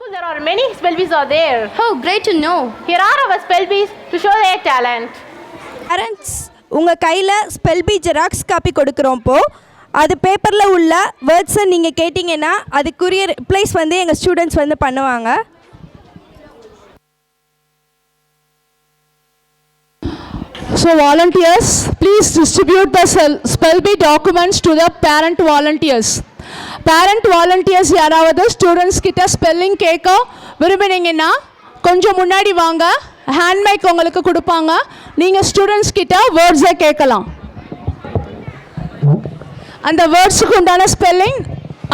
school there are many spell bees are there. Oh, great to know. Here are our spell bees to show their talent. Parents உங்கள் கையில் spell B xerox copy கொடுக்குறோம்ப்போ அது பேப்பரில் உள்ள வேர்ட்ஸை நீங்கள் கேட்டிங்கன்னா அதுக்குரிய replies வந்து எங்கள் ஸ்டூடெண்ட்ஸ் வந்து பண்ணுவாங்க. So volunteers, please distribute the spell bee documents to the parent volunteers. Parent volunteers யாராவது ஸ்டூடெண்ட்ஸ் கிட்ட ஸ்பெல்லிங் கேட்க விரும்பினீங்கன்னா கொஞ்சம் முன்னாடி வாங்க, ஹேண்ட் மைக் உங்களுக்கு கொடுப்பாங்க. நீங்கள் ஸ்டூடெண்ட்ஸ் கிட்ட வேர்ட்ஸை கேட்கலாம். அந்த வேர்ட்ஸுக்கு உண்டான ஸ்பெல்லிங்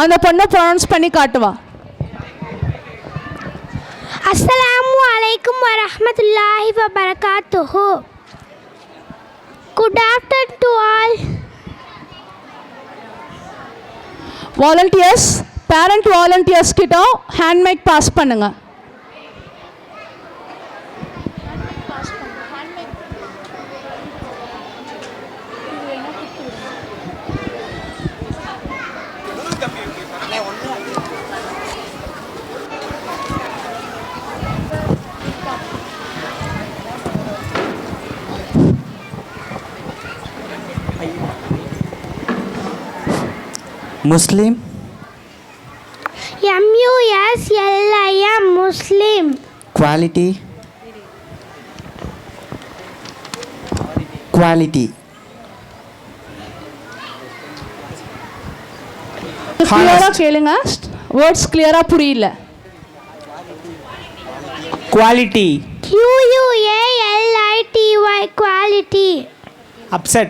அந்த பொண்ணை ப்ரொனவுன்ஸ் பண்ணி காட்டுவா. அஸ்ஸலாமு அலைக்கும் வரஹ்மத்துல்லாஹி வபரகாத்துஹு. Good afternoon to all. Volunteers, parent volunteers கிட்ட ஹேண்ட் மைக் பாஸ் பண்ணுங்க. Muslim. MUSLIM Muslim. Quality. கிளியரா கேளுங்க, வேர்ட்ஸ் கிளியரா புரியல. Quality. QUALITY quality. Upset.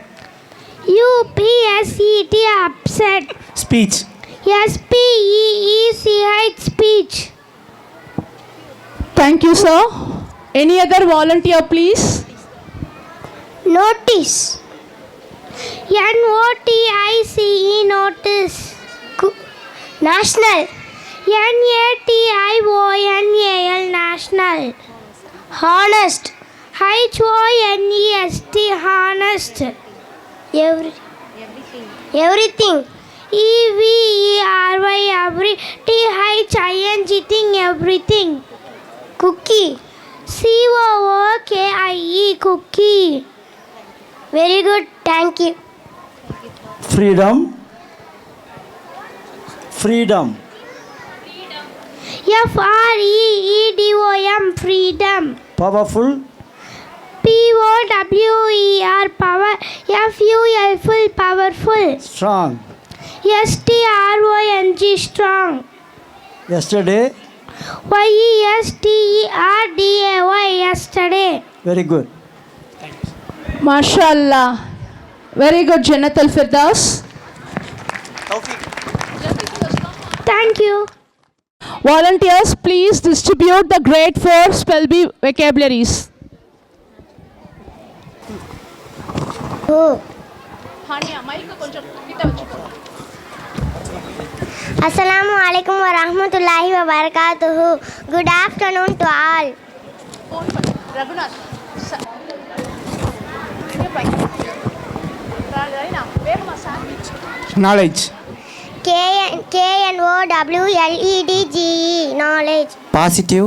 UPSET upset. Speech. SPEECH speech. Thank you, sir. Any other volunteer, please? Notice. NOTICE notice. National. NATIONAL national. Honest. HONEST honest. Everything. EVERY every. THING everything. Cookie. COOKIE cookie. Very good, thank you. Freedom. FREEDOM freedom. Powerful. POWER power. FUL powerful. Strong. STRONG strong. Yesterday. YESTERDAY yesterday. Very good. MashaAllah. Very good, Jannat al-Firdaus. Thank you. Volunteers, please distribute the grade 4 spell bee vocabularies. Assalamu alaikum wa rahmatullahi wa barakatuhu. Good afternoon to all. Knowledge. KNOWLEDGE knowledge. Positive.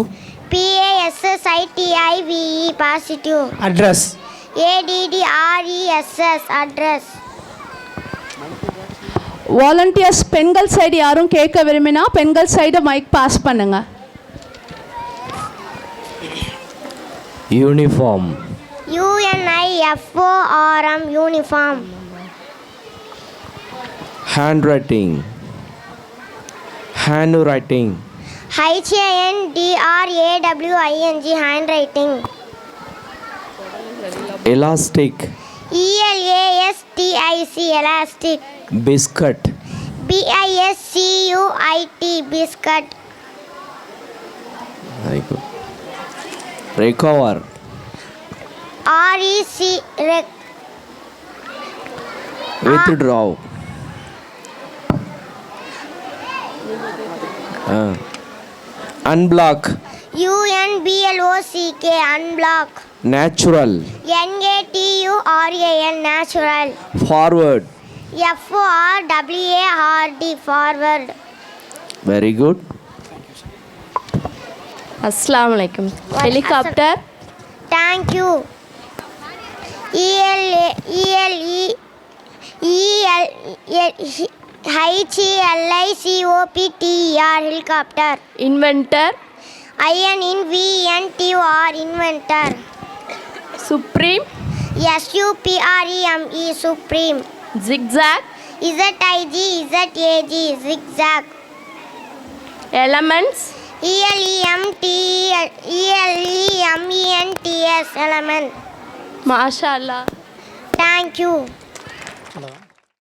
PASSITIVE positive. Address. ADDRESS address. Volunteers பெண்கள் side யாரும் கேட்க விரும்பினா பெண்கள் side mic pass பண்ணுங்க. Uniform. UNIFORM uniform. Handwriting. HANDWRITING handwriting. Elastic. ELASTIC elastic. Biscuit. BISCUIT biscuit. Very good. Recover. REC Withdraw. Unblock. UNBLOCK unblock. Natural. NATURAL natural. Forward. FORWARD forward. Very good. அஸ்ஸலாமு அலைக்கும். Helicopter. Thank you. HELICOPTER helicopter. Inventor. INVENTOR inventor. Supreme. SUPREME supreme. Zigzag. ZIGZAG zigzag. Elements. ELEMENTS element. Masha Allah. Thank you. Hello